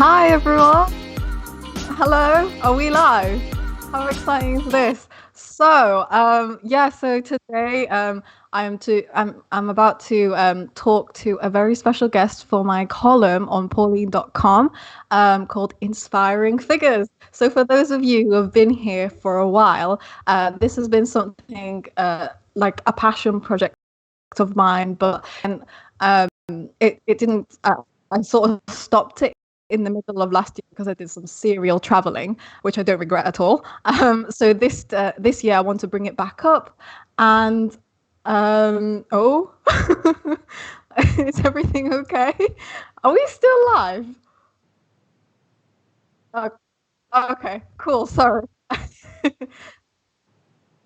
Hi everyone. Hello. Are we live? How exciting is this? So today I'm about to talk to a very special guest for my column on Pauline.com called Inspiring Figures. So for those of you who have been here for a while, this has been something like a passion project of mine, but um, it didn't. I sort of stopped it in the middle of last year because I did some serial traveling, which I don't regret at all. So this year I want to bring it back up, and oh, is everything okay? Are we still live? Uh, okay, cool. Sorry.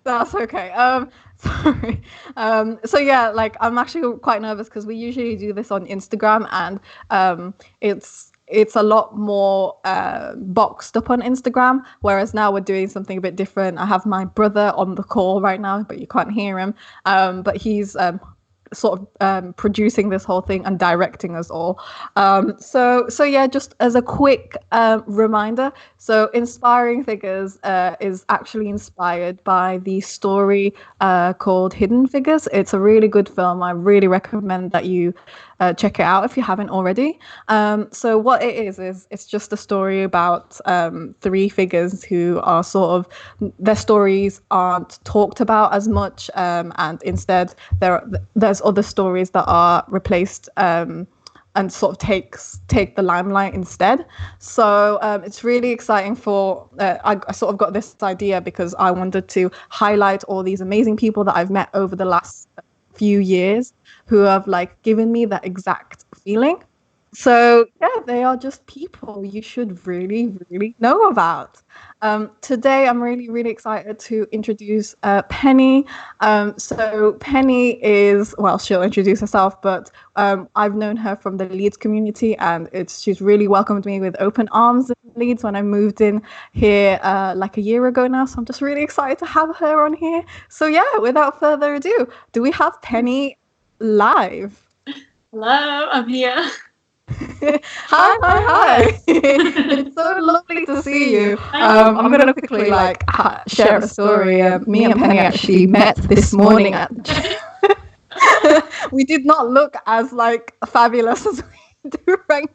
That's okay. Sorry. So yeah, like I'm actually quite nervous because we usually do this on Instagram, and it's a lot more boxed up on Instagram, whereas now we're doing something a bit different. I have my brother on the call right now, but you can't hear him. But he's sort of producing this whole thing and directing us all. So yeah, just as a quick reminder, so Inspiring Figures is actually inspired by the story called Hidden Figures. It's a really good film. I really recommend that you check it out if you haven't already. So what it is it's just a story about three figures who are sort of, their stories aren't talked about as much, and instead there's other stories that are replaced and sort of take the limelight instead. So it's really exciting for I sort of got this idea because I wanted to highlight all these amazing people that I've met over the last few years who have like given me that exact feeling. So yeah, they are just people you should really, really know about. Today, I'm really, really excited to introduce Penny. So Penny is, well, she'll introduce herself, but I've known her from the Leeds community, and she's really welcomed me with open arms in Leeds when I moved in here like a year ago now. So I'm just really excited to have her on here. So yeah, without further ado, do we have Penny live? Hello, I'm here. Hi. It's so lovely to see you. I'm going to quickly share a story. Me and Penny actually met this morning at we did not look as like fabulous as we do right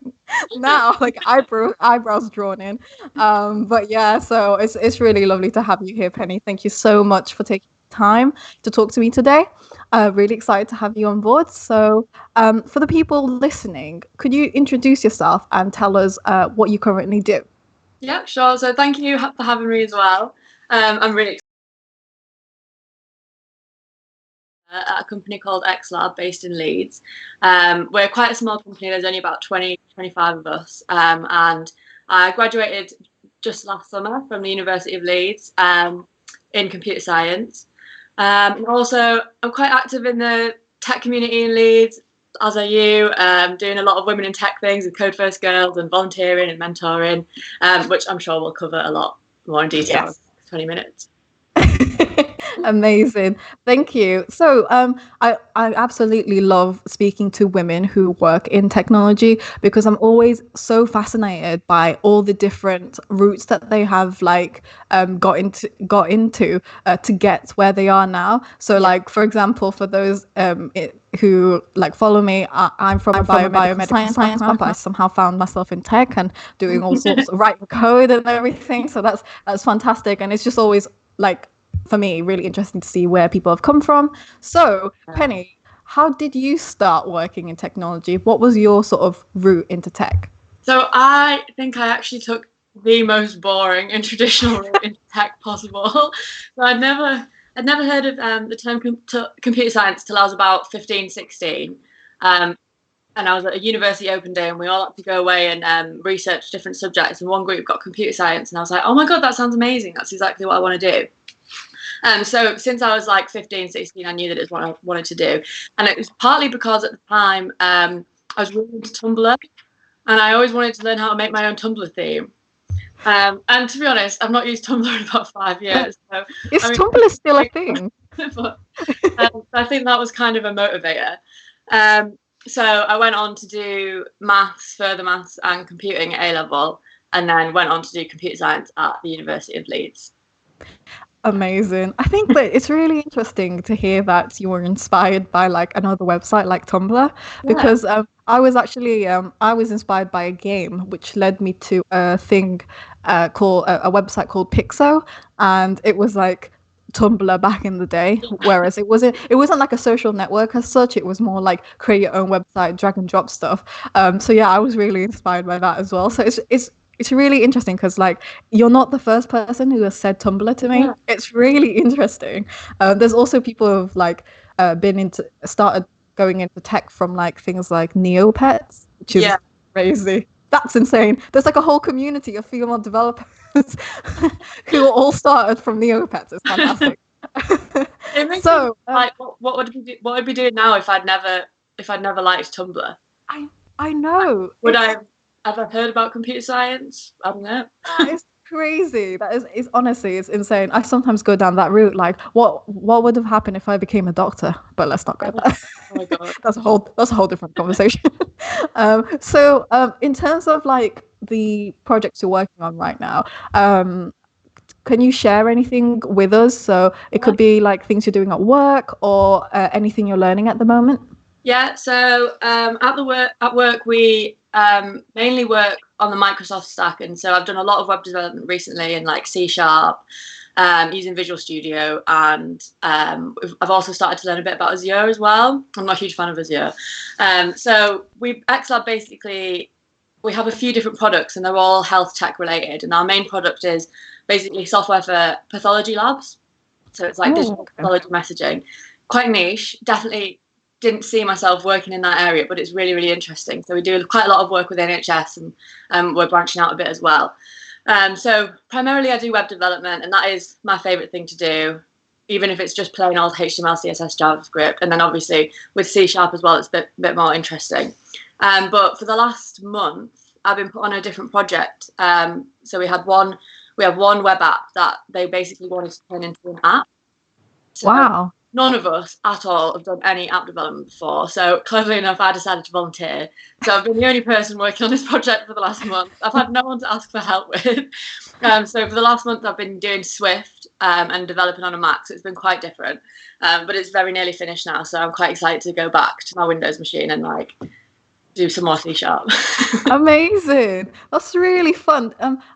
now, like eyebrows drawn in. But yeah, so it's really lovely to have you here, Penny. Thank you so much for taking time to talk to me today. Really excited to have you on board. So for the people listening, could you introduce yourself and tell us what you currently do? Yeah, sure. So thank you for having me as well. I'm really excited at a company called X Lab based in Leeds. We're quite a small company. There's only about 25 of us. And I graduated just last summer from the University of Leeds in computer science. And also, I'm quite active in the tech community in Leeds, as are you, doing a lot of women in tech things with Code First Girls and volunteering and mentoring, which I'm sure we'll cover a lot more in detail in 20 minutes. Amazing. Thank you. So I absolutely love speaking to women who work in technology because I'm always so fascinated by all the different routes that they have like got into to get where they are now. So like, for example, for those who like follow me, I'm from a biomedical science background, but I somehow found myself in tech and doing all sorts of writing code and everything. So that's fantastic. And it's just always like, for me, really interesting to see where people have come from. So, Penny, how did you start working in technology? What was your sort of route into tech? So I think I actually took the most boring and traditional route into tech possible. So I'd never heard of the term computer science till I was about 15, 16. And I was at a university open day and we all had to go away and research different subjects. And one group got computer science and I was like, oh my God, that sounds amazing. That's exactly what I want to do. So since I was like 15, 16, I knew that it was what I wanted to do. And it was partly because at the time I was really into Tumblr and I always wanted to learn how to make my own Tumblr theme. And to be honest, I've not used Tumblr in about 5 years. So, Tumblr still a thing? But I think that was kind of a motivator. So I went on to do maths, further maths and computing at A-level, and then went on to do computer science at the University of Leeds. Amazing. I think that it's really interesting to hear that you were inspired by like another website like Tumblr, because I was actually I was inspired by a game which led me to a thing called a website called Pixo, and it was like Tumblr back in the day, whereas it wasn't like a social network as such. It was more like create your own website, drag and drop stuff. So yeah, I was really inspired by that as well. So it's really interesting because like you're not the first person who has said Tumblr to me. It's really interesting. There's also people who've like started going into tech from like things like Neopets, which is crazy. That's insane. There's like a whole community of female developers who all started from Neopets. It's fantastic. It makes me, like, what would we be doing now if I'd never liked Tumblr? I know. Would I have I heard about computer science? I don't know. That is crazy. That is honestly, it's insane. I sometimes go down that route. Like, what would have happened if I became a doctor? But let's not go there. Oh my god, that's a whole different conversation. So in terms of like the projects you're working on right now, can you share anything with us? So it could be like things you're doing at work or anything you're learning at the moment. Yeah. So at work we mainly work on the Microsoft stack, and so I've done a lot of web development recently in like C#, using Visual Studio, and I've also started to learn a bit about Azure as well. I'm not a huge fan of Azure. So XLab basically, we have a few different products and they're all health tech related, and our main product is basically software for pathology labs. So it's like digital pathology messaging, quite niche. Definitely didn't see myself working in that area, but it's really, really interesting. So we do quite a lot of work with NHS, and we're branching out a bit as well. So primarily I do web development, and that is my favorite thing to do, even if it's just plain old HTML, CSS, JavaScript. And then obviously with C# as well, it's a bit more interesting. But for the last month, I've been put on a different project. So we have one web app that they basically wanted to turn into an app. So wow. None of us at all have done any app development before. So cleverly enough, I decided to volunteer. So I've been the only person working on this project for the last month. I've had no one to ask for help with. So for the last month, I've been doing Swift and developing on a Mac. So it's been quite different. But it's very nearly finished now. So I'm quite excited to go back to my Windows machine and like do some more C#. Amazing. That's really fun.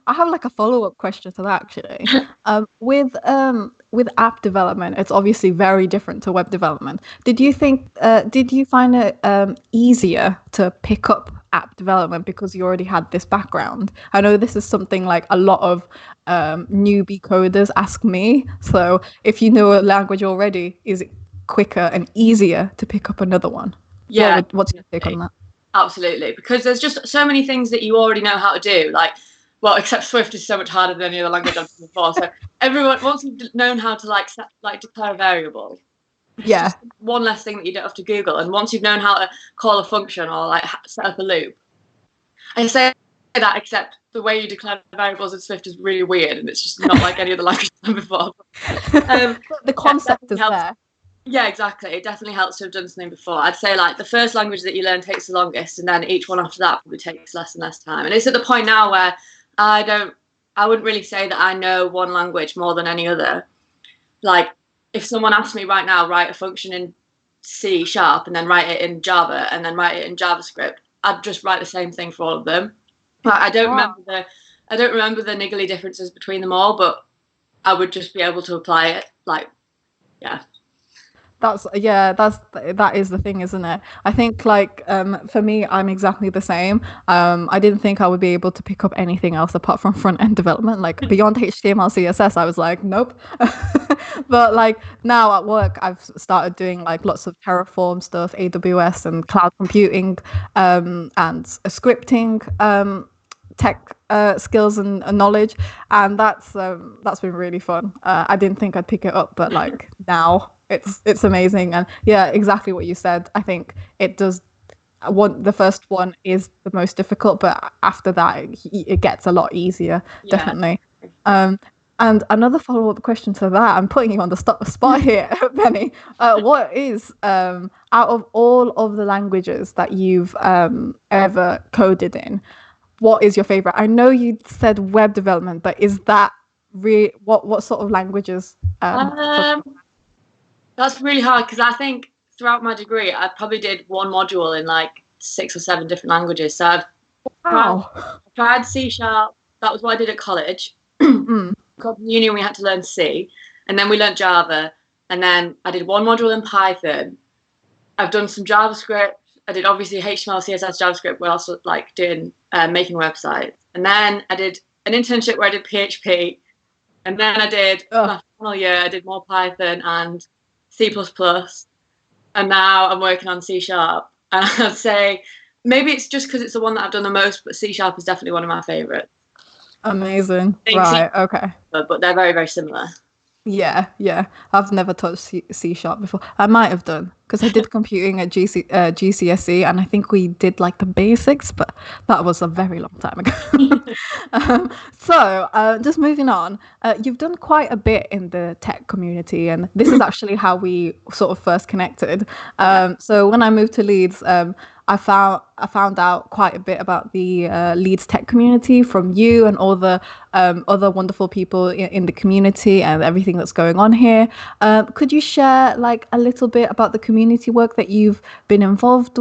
I have like a follow-up question to that actually. With app development, it's obviously very different to web development. Did you find it easier to pick up app development because you already had this background? I know this is something like a lot of newbie coders ask me. So if you know a language already, is it quicker and easier to pick up another one? Yeah. What's your take on that? Absolutely, because there's just so many things that you already know how to do. Like, well, except Swift is so much harder than any other language I've done before. So everyone, once you've known how to declare a variable, it's just one less thing that you don't have to Google. And once you've known how to call a function or like set up a loop, I say that except the way you declare variables in Swift is really weird, and it's just not like any other language I've done before. The concept is there. Yeah, exactly. It definitely helps to have done something before. I'd say like the first language that you learn takes the longest, and then each one after that probably takes less and less time. And it's at the point now where I wouldn't really say that I know one language more than any other. Like if someone asked me right now, write a function in C# and then write it in Java and then write it in JavaScript, I'd just write the same thing for all of them. Like, I don't remember the niggly differences between them all, but I would just be able to apply it. Like, yeah. That is the thing, isn't it? I think like for me, I'm exactly the same. I didn't think I would be able to pick up anything else apart from front end development, like beyond HTML, CSS. I was like, nope. But like now at work, I've started doing like lots of Terraform stuff, AWS and cloud computing, and scripting, tech skills and knowledge, and that's been really fun. I didn't think I'd pick it up, but like now it's amazing. And yeah, exactly what you said. I think it does. The first one is the most difficult, but after that it gets a lot easier. Yeah. Definitely. And another follow-up question to that, I'm putting you on the spot here, Penny. What is, out of all of the languages that you've ever coded in, what is your favorite? I know you said web development, but is that what sort of languages? That's really hard because I think throughout my degree, I probably did one module in like 6 or 7 different languages. So I've tried C#. That was what I did at college. Got to uni, we had to learn C, and then we learned Java, and then I did one module in Python. I've done some JavaScript. I did obviously HTML, CSS, JavaScript. We're also like doing making websites, and then I did an internship where I did PHP, and then I did my final year. I did more Python and C++, and now I'm working on C#. And I'd say maybe it's just because it's the one that I've done the most, but C# is definitely one of my favorites. Amazing. Right. Okay. But they're very, very similar. Yeah. I've never touched C# before. I might have done because I did computing at GCSE, and I think we did like the basics, but that was a very long time ago. So just moving on, you've done quite a bit in the tech community, and this is actually how we sort of first connected. So when I moved to Leeds, I found out quite a bit about the Leeds tech community from you and all the other wonderful people in the community and everything that's going on here. Could you share like a little bit about the community work that you've been involved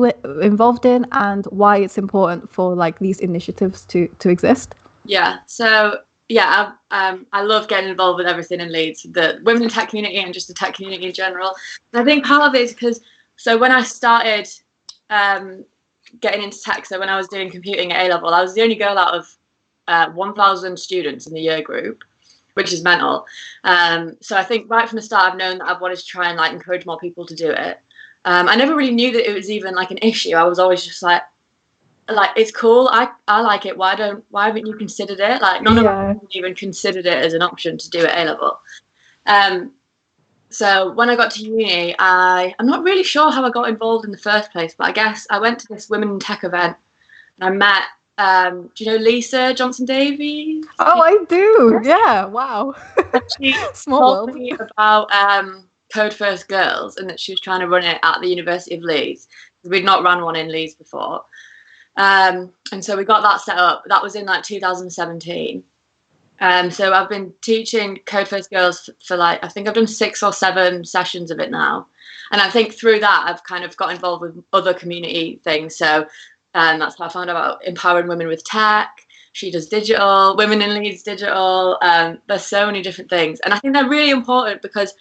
in and why it's important for like these initiatives to exist? Yeah. So yeah, I love getting involved with everything in Leeds, the women in tech community and just the tech community in general. And I think part of it is because when I started getting into tech, so when I was doing computing at A-level, I was the only girl out of 1,000 students in the year group, which is mental. So I think right from the start I've known that I've wanted to try and like encourage more people to do it. I never really knew that it was even like an issue. I was always just like it's cool, I like it, why haven't you considered it? Like none of us even considered it as an option to do at A-level. So when I got to uni, I'm not really sure how I got involved in the first place, but I guess I went to this Women in Tech event and I met, do you know Lisa Johnson-Davies? Oh, I do. Yeah. Wow. She Small told me about Code First Girls and that she was trying to run it at the University of Leeds. We'd not run one in Leeds before. And so we got that set up. That was in like 2017. So I've been teaching Code First Girls for like, I think I've done 6 or 7 sessions of it now. And I think through that, I've kind of got involved with other community things. So that's how I found out about empowering women with tech. She does digital, Women in Leeds digital. There's so many different things. And I think they're really important because,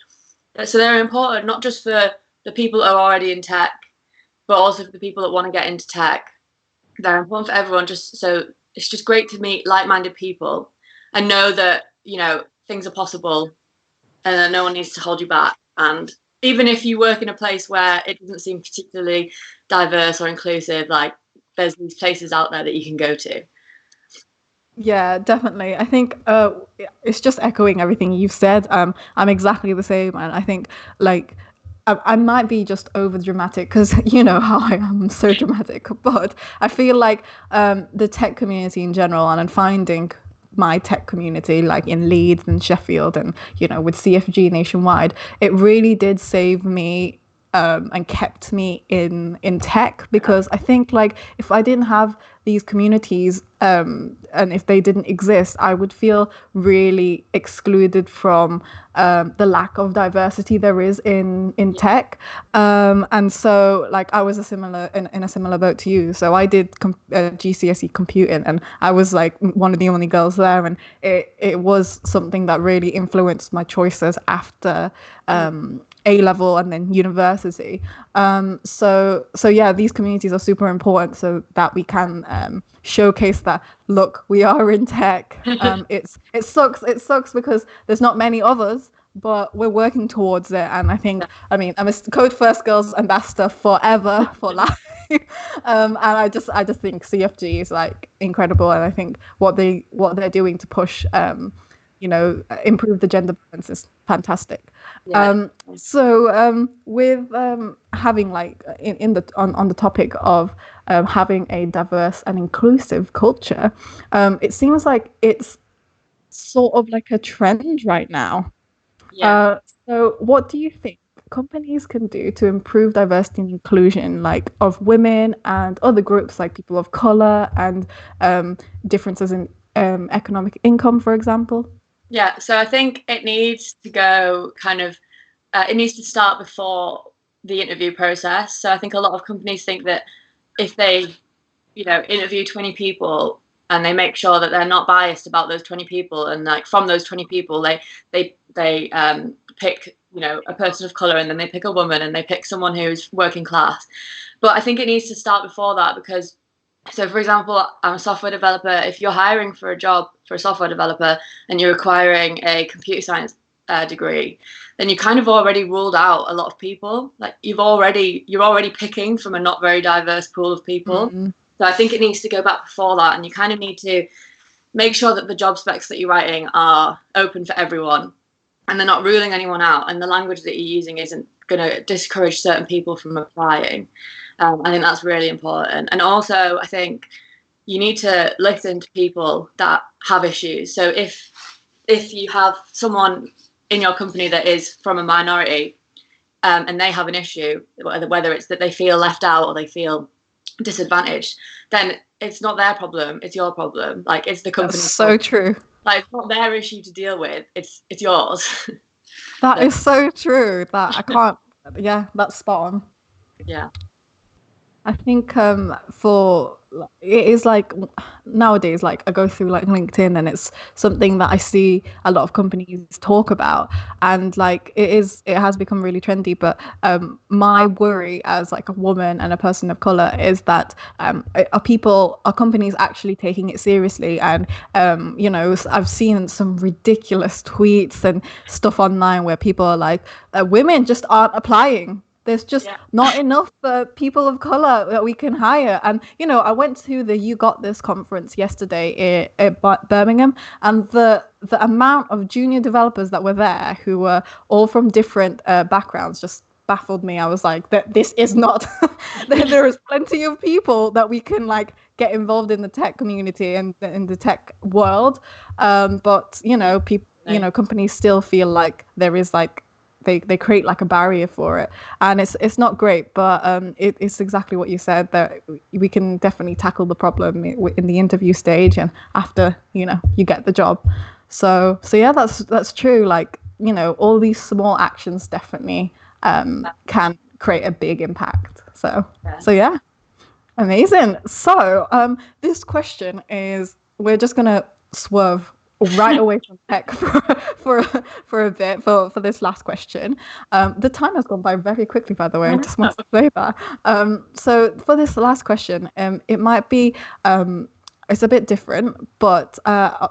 so they're important not just for the people that are already in tech, but also for the people that want to get into tech. They're important for everyone. So it's just great to meet like-minded people and know that, you know, things are possible and that no one needs to hold you back. And even if you work in a place where it doesn't seem particularly diverse or inclusive, like there's these places out there that you can go to. Yeah, definitely. I think it's just echoing everything you've said. I'm exactly the same. And I think like I might be just over dramatic because you know how I am, so dramatic. But I feel like the tech community in general and finding my tech community like in Leeds and Sheffield and you know with CFG nationwide, it really did save me and kept me in tech, because I think like if I didn't have these communities and if they didn't exist, I would feel really excluded from the lack of diversity there is in tech. And so like I was in a similar boat to you. So I did GCSE computing and I was like one of the only girls there, and it was something that really influenced my choices after A-level and then university. So yeah, these communities are super important so that we can showcase that, look, we are in tech. It sucks because there's not many of us, but we're working towards it. And I think, I mean, I'm a Code First Girls ambassador forever for life. And I just think CFG is like incredible, and I think what they're doing to push improve the gender balance is fantastic. Yeah. With having like on the topic of having a diverse and inclusive culture, it seems like it's sort of like a trend right now. Yeah. So what do you think companies can do to improve diversity and inclusion, like of women and other groups like people of color and differences in economic income, for example? Yeah, so I think it needs to go kind of, it needs to start before the interview process. So I think a lot of companies think that if they, interview 20 people and they make sure that they're not biased about those 20 people, and like from those 20 people, they pick, a person of color, and then they pick a woman, and they pick someone who's working class. But I think it needs to start before that, because so, for example, I'm a software developer. If you're hiring for a job for a software developer and you're requiring a computer science degree, then you kind of already ruled out a lot of people. Like you're already picking from a not very diverse pool of people. Mm-hmm. So I think it needs to go back before that, and you kind of need to make sure that the job specs that you're writing are open for everyone, and they're not ruling anyone out, and the language that you're using isn't going to discourage certain people from applying. I think that's really important. And also, I think you need to listen to people that have issues. So if you have someone in your company that is from a minority, and they have an issue, whether it's that they feel left out or they feel disadvantaged, then it's not their problem, it's your problem. Like, it's the company's That's so true. Like, it's not their issue to deal with, it's yours. That is so true. That I can't. Yeah, that's spot on. Yeah. I think for it is like nowadays, like I go through like LinkedIn, and it's something that I see a lot of companies talk about, and like it has become really trendy. But my worry as like a woman and a person of color is that are companies actually taking it seriously? And I've seen some ridiculous tweets and stuff online where people are like, women just aren't applying. There's just not enough people of color that we can hire. And, I went to the You Got This conference yesterday at Birmingham, and the amount of junior developers that were there who were all from different backgrounds just baffled me. I was like, this is not, there is plenty of people that we can like get involved in the tech community and in the tech world. But, people, companies still feel like there is like, they create like a barrier for it, and it's not great, but it's exactly what you said, that we can definitely tackle the problem in the interview stage and after you get the job. So yeah, that's true. Like all these small actions definitely can create a big impact. So yeah, amazing. So this question is, we're just gonna swerve right away from tech for a bit for this last question. The time has gone by very quickly, by the way. I just want to say that. So for this last question, it might be it's a bit different, but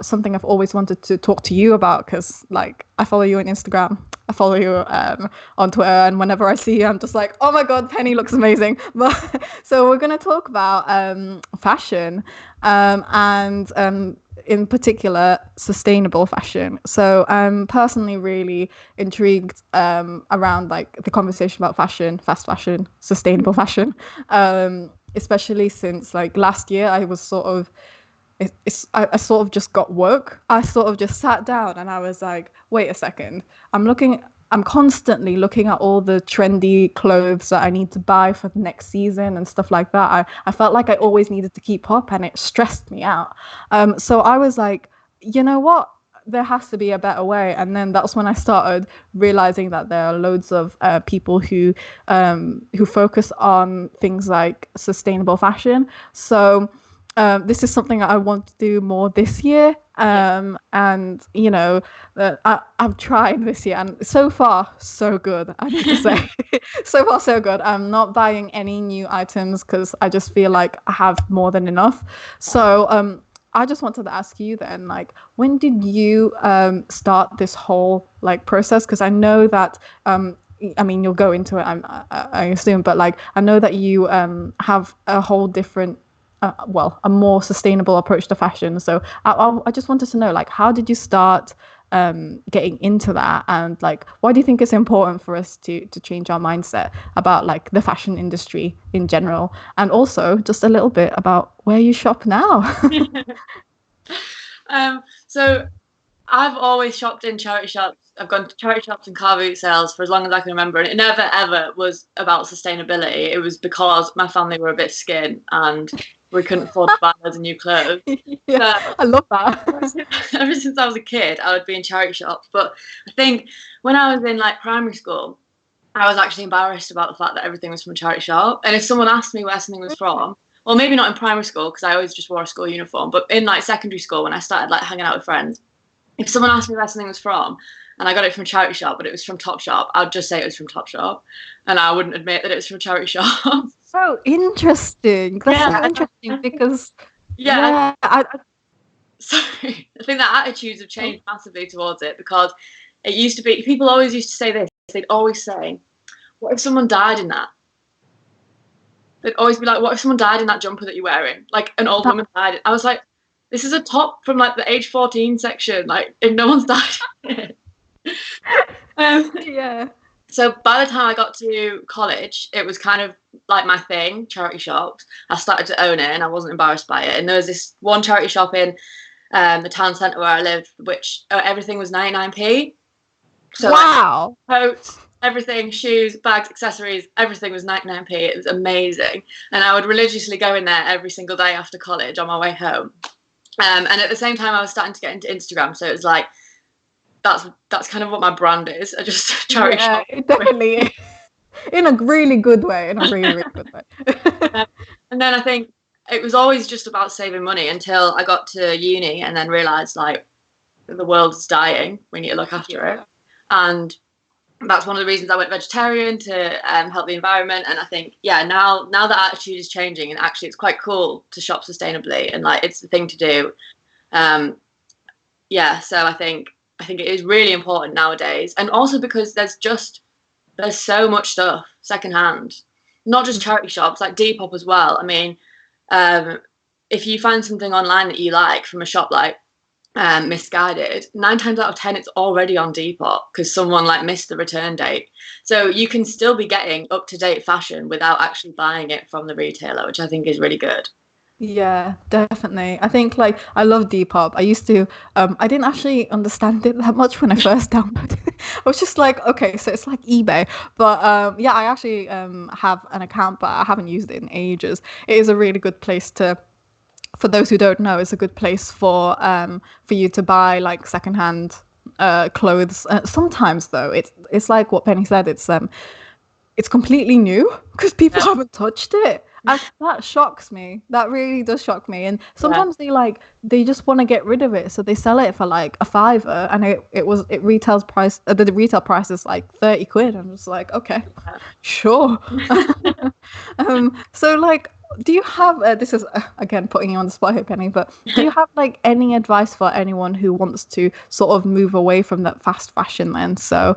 something I've always wanted to talk to you about, because like I follow you on Instagram, I follow you on Twitter, and whenever I see you, I'm just like, oh my god, Penny looks amazing. But so we're going to talk about fashion and in particular sustainable fashion. So I'm personally really intrigued around like the conversation about fashion, fast fashion, sustainable fashion, especially since like last year I was sort of I sort of just got woke. I sort of just sat down and I was like, wait a second, I'm constantly looking at all the trendy clothes that I need to buy for the next season and stuff like that. I felt like I always needed to keep up, and it stressed me out. So I was like, you know what? There has to be a better way. And then that's when I started realizing that there are loads of people who focus on things like sustainable fashion. So this is something that I want to do more this year. And I've tried this year, and so far so good, I need to say. So far so good. I'm not buying any new items because I just feel like I have more than enough. So I just wanted to ask you then, like, when did you start this whole like process? Because I know that I mean, you'll go into it, I assume, but like I know that you have a whole different a more sustainable approach to fashion. So I just wanted to know, like, how did you start getting into that, and like, why do you think it's important for us to change our mindset about like the fashion industry in general, and also just a little bit about where you shop now? So I've always shopped in charity shops. I've gone to charity shops and car boot sales for as long as I can remember, and it never ever was about sustainability. It was because my family were a bit skin and we couldn't afford to buy loads of new clothes. Yeah, I love that. Ever since I was a kid, I would be in charity shops. But I think when I was in like primary school, I was actually embarrassed about the fact that everything was from a charity shop. And if someone asked me where something was from, well, maybe not in primary school because I always just wore a school uniform, but in like secondary school when I started like hanging out with friends, if someone asked me where something was from and I got it from a charity shop, but it was from Topshop, I'd just say it was from Topshop, and I wouldn't admit that it was from a charity shop. So interesting. That's so interesting because sorry, I think that attitudes have changed massively towards it, because it used to be, people always used to say this. They'd always say, "What if someone died in that?" They'd always be like, "What if someone died in that jumper that you're wearing? Like an old woman died." I was like, this is a top from like the age 14 section. Like, if no one's died. Yeah. So by the time I got to college, it was kind of like my thing, charity shops. I started to own it and I wasn't embarrassed by it. And there was this one charity shop in the town centre where I lived, which everything was 99p. So wow. Like, coats, everything, shoes, bags, accessories, everything was 99p. It was amazing. And I would religiously go in there every single day after college on my way home. And at the same time, I was starting to get into Instagram. So it was like, that's kind of what my brand is. I just charity shop. It definitely is. In a really good way. In a really, really good way. And then I think it was always just about saving money until I got to uni and then realised like the world's dying. We need to look after it. And that's one of the reasons I went vegetarian, to help the environment. And I think, now the attitude is changing, and actually it's quite cool to shop sustainably, and like it's the thing to do. So I think it is really important nowadays, and also because there's so much stuff secondhand, not just charity shops, like Depop as well. I mean, if you find something online that you like from a shop like Misguided, 9 times out of 10 it's already on Depop because someone like missed the return date. So you can still be getting up-to-date fashion without actually buying it from the retailer, which I think is really good. Yeah, definitely. I think like I love Depop. I used to I didn't actually understand it that much when I first downloaded it. I was just like, okay, so it's like eBay. But I actually have an account, but I haven't used it in ages. It is a really good place to, for those who don't know, it's a good place for you to buy like secondhand clothes. Sometimes though, it's like what Penny said. It's completely new because people haven't touched it. And that shocks me. That really does shock me. And sometimes they just want to get rid of it, so they sell it for like a £5, and the retail price is like 30 quid. I'm just like, okay, sure. So like, do you have this is again putting you on the spot here, Penny, but do you have like any advice for anyone who wants to sort of move away from that fast fashion then? So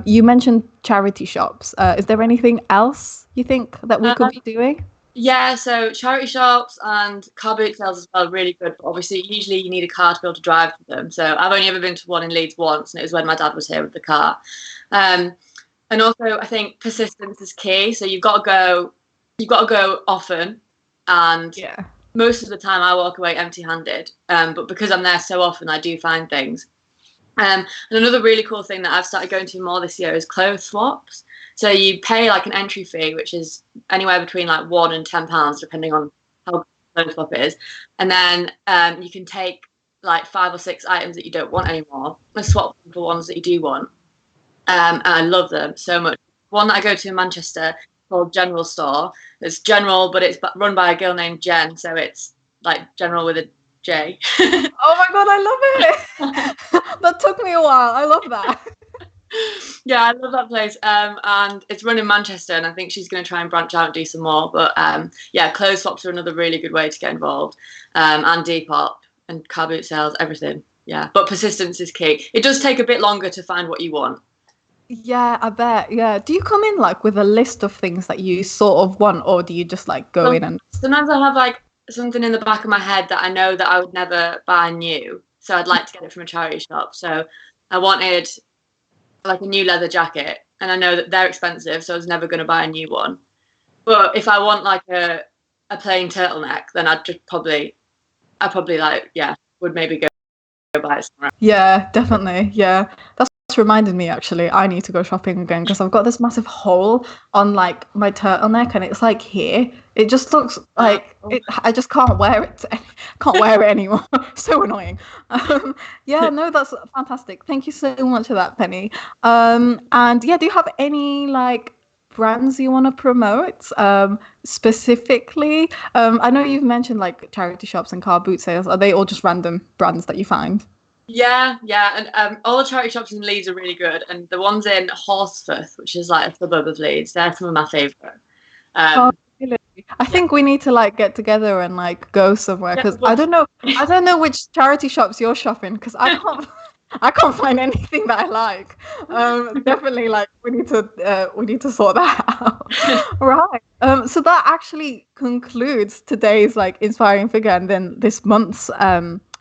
you mentioned charity shops. Is there anything else you think that we could be doing? Yeah, so charity shops and car boot sales as well are really good, but obviously usually you need a car to be able to drive to them. So I've only ever been to one in Leeds once, and it was when my dad was here with the car. And also I think persistence is key. So you've got to go often, and most of the time I walk away empty-handed. But because I'm there so often, I do find things. And another really cool thing that I've started going to more this year is clothes swaps. So you pay like an entry fee, which is anywhere between like £1 and £10, depending on how clothes swap is. And then you can take like 5 or 6 items that you don't want anymore and swap them for ones that you do want. And I love them so much. One that I go to in Manchester called General Store. It's general, but it's run by a girl named Jen. So it's like general with a J. Oh my God, I love it. That took me a while. I love that. Yeah, I love that place. And it's run in Manchester, and I think she's going to try and branch out and do some more. But clothes swaps are another really good way to get involved. And Depop and car boot sales, everything. Yeah, but persistence is key. It does take a bit longer to find what you want. Yeah, I bet. Yeah. Do you come in like with a list of things that you sort of want, or do you just like go in and... Sometimes I have like something in the back of my head that I know that I would never buy new. So I'd like to get it from a charity shop. So I wanted like a new leather jacket, and I know that they're expensive, so I was never going to buy a new one. But if I want like a plain turtleneck, then I'd probably would maybe go buy it somewhere. Yeah, definitely. Yeah, that's reminded me actually. I need to go shopping again because I've got this massive hole on like my turtleneck, and it's like here. It just looks like it. I just can't wear it. Can't wear it anymore. So annoying. Yeah, no, that's fantastic. Thank you so much for that, Penny. And yeah, do you have any like brands you want to promote specifically? I know you've mentioned like charity shops and car boot sales. Are they all just random brands that you find? Yeah, and all the charity shops in Leeds are really good, and the ones in Horsforth, which is like a suburb of Leeds, they're some of my favourite. Really? I think we need to like get together and like go somewhere because I don't know which charity shops you're shopping because I can't find anything that I like. Definitely, like we need to sort that out. Right. So that actually concludes today's like inspiring figure, and then this month's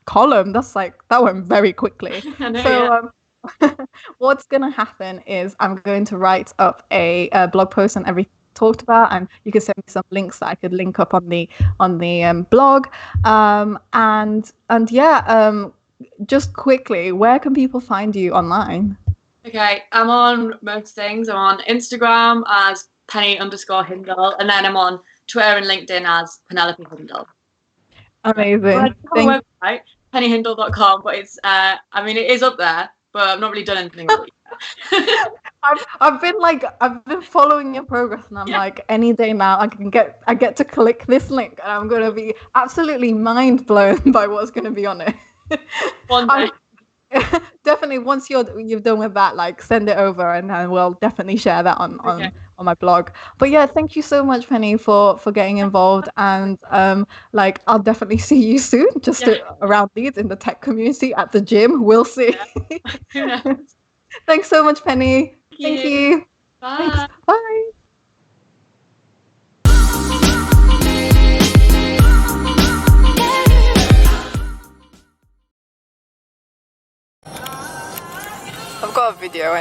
column. That went very quickly. So what's gonna happen is I'm going to write up a blog post on everything talked about, and you can send me some links that I could link up on the blog. And yeah, just quickly, where can people find you online? Okay, I'm on most things. I'm on Instagram as Penny_Hindle, and then I'm on Twitter and LinkedIn as Penelope Hindle. Amazing. I have a website, pennyhindle.com, but it's it is up there, but I've not really done anything with it yet. I've been following your progress, and I'm like, any day now I get to click this link, and I'm gonna be absolutely mind blown by what's gonna be on it. One day. Definitely, once you've done with that, like send it over, and then we'll definitely share that on my blog. But yeah, thank you so much, Penny, for getting involved, and like I'll definitely see you soon, just around Leeds in the tech community at the gym. We'll see. Yeah. Thanks so much, Penny. Thank you. Bye. Thanks. Bye. I've got a video